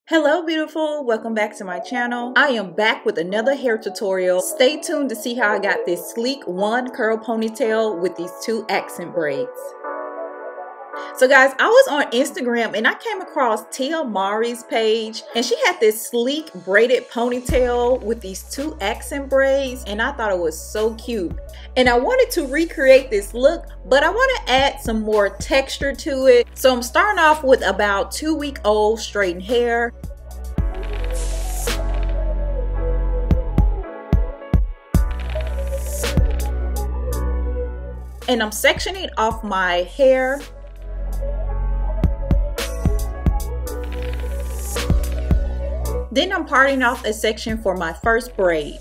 Hello beautiful, welcome back to my channel. I am back with another hair tutorial. Stay tuned to see how I got this sleek one curl ponytail with these two accent braids. So guys, I was on Instagram and I came across Tia Mari's page and she had this sleek braided ponytail with these two accent braids and I thought it was so cute. And I wanted to recreate this look, but I want to add some more texture to it. So I'm starting off with about 2-week-old straightened hair. And I'm sectioning off my hair. Then I'm parting off a section for my first braid.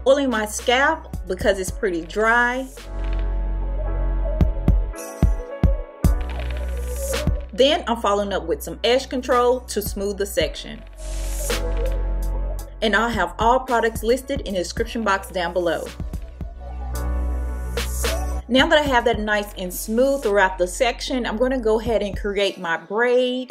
Oiling my scalp because it's pretty dry. Then I'm following up with some edge control to smooth the section. And I'll have all products listed in the description box down below. Now that I have that nice and smooth throughout the section, I'm going to go ahead and create my braid.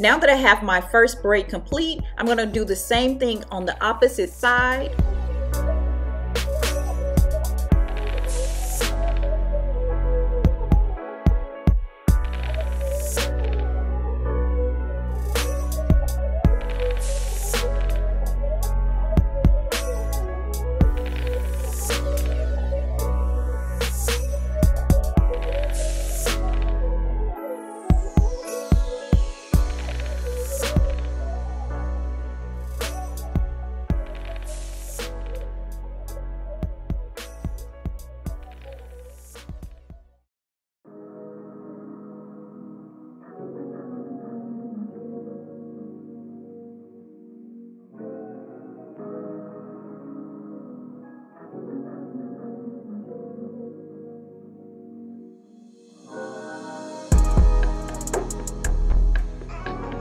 Now that I have my first braid complete, I'm going to do the same thing on the opposite side.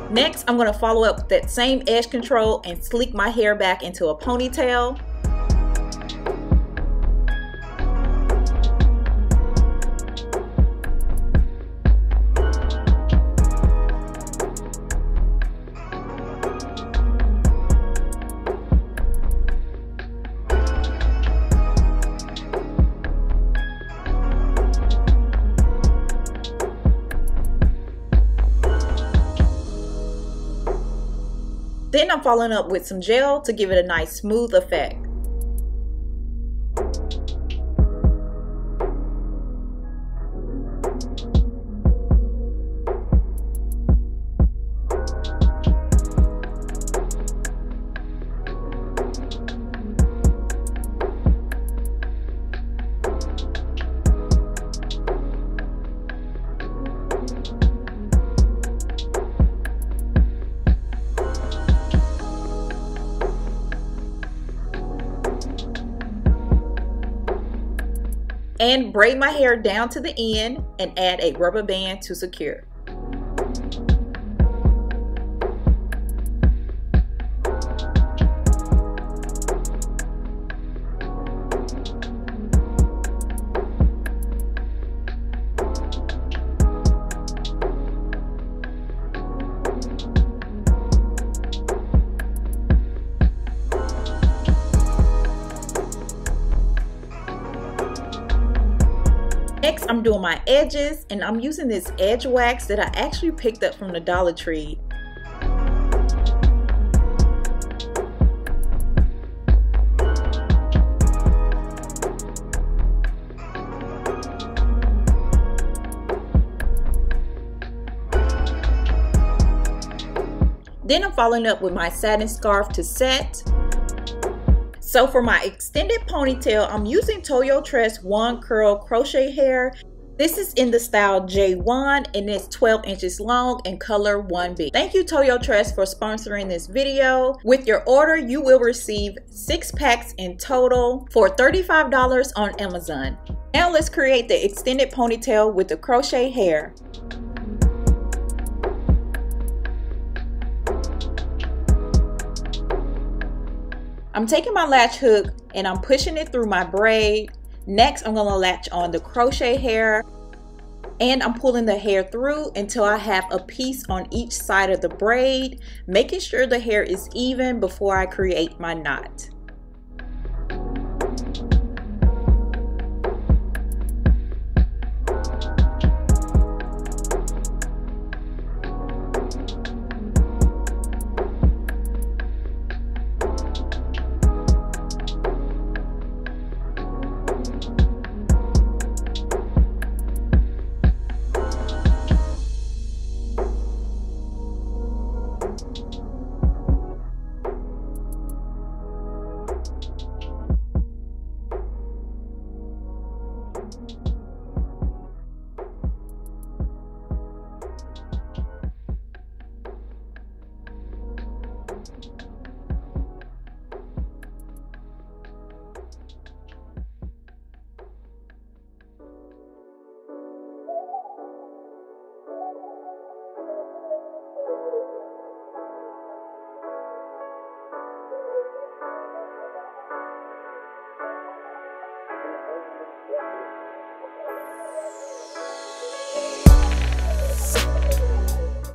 Next, I'm going to follow up with that same edge control and sleek my hair back into a ponytail. Then I'm following up with some gel to give it a nice smooth effect. And braid my hair down to the end and add a rubber band to secure. Next, I'm doing my edges and I'm using this edge wax that I actually picked up from the Dollar Tree. Then I'm following up with my satin scarf to set. So for my extended ponytail, I'm using Toyotress 1 curl crochet hair. This is in the style J1 and it's 12 inches long and color 1B. Thank you Toyotress for sponsoring this video. With your order, you will receive 6 packs in total for $35 on Amazon. Now let's create the extended ponytail with the crochet hair. I'm taking my latch hook and I'm pushing it through my braid. Next, I'm going to latch on the crochet hair and I'm pulling the hair through until I have a piece on each side of the braid, making sure the hair is even before I create my knot.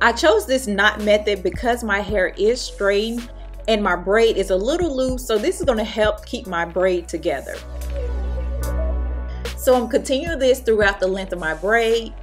I chose this knot method because my hair is straight and my braid is a little loose, so this is going to help keep my braid together. So I'm continuing this throughout the length of my braid.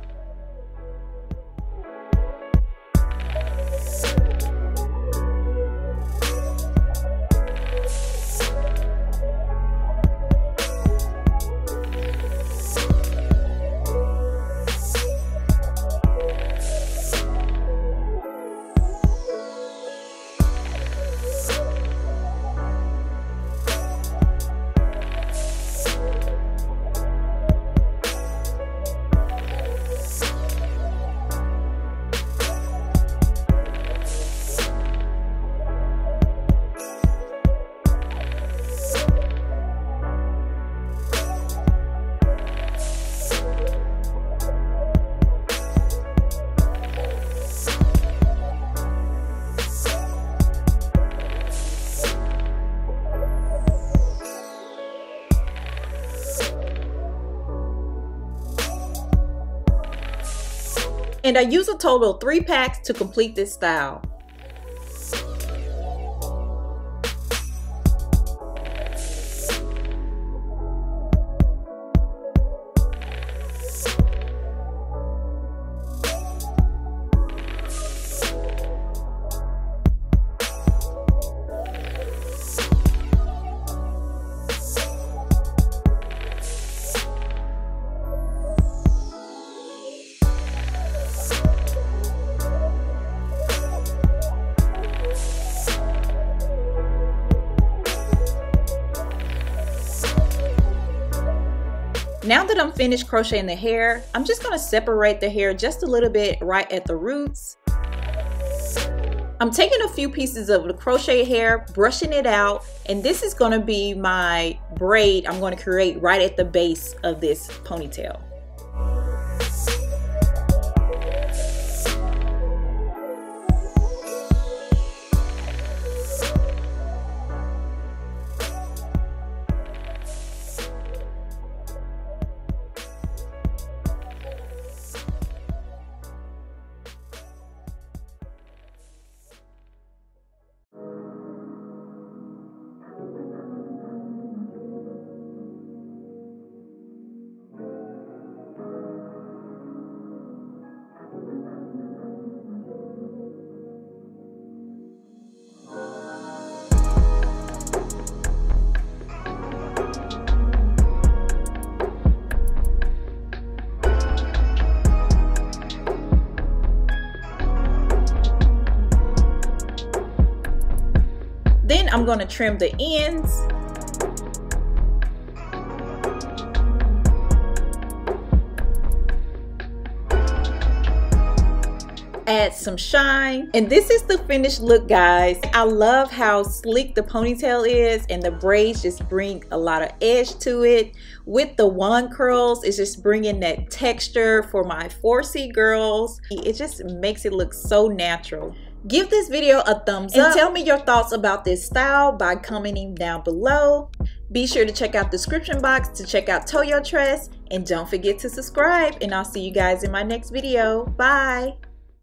And I use a total of 3 packs to complete this style. Now that I'm finished crocheting the hair, I'm just going to separate the hair just a little bit right at the roots. I'm taking a few pieces of the crochet hair, brushing it out, and this is going to be my braid I'm going to create right at the base of this ponytail. I'm going to trim the ends. Add some shine, and this is the finished look, guys. I love how sleek the ponytail is, and the braids just bring a lot of edge to it. With the wand curls, it's just bringing that texture for my 4C girls. It just makes it look so natural. Give this video a thumbs up and tell me your thoughts about this style by commenting down below. Be sure to check out the description box to check out Toyotress, and don't forget to subscribe, and I'll see you guys in my next video. Bye!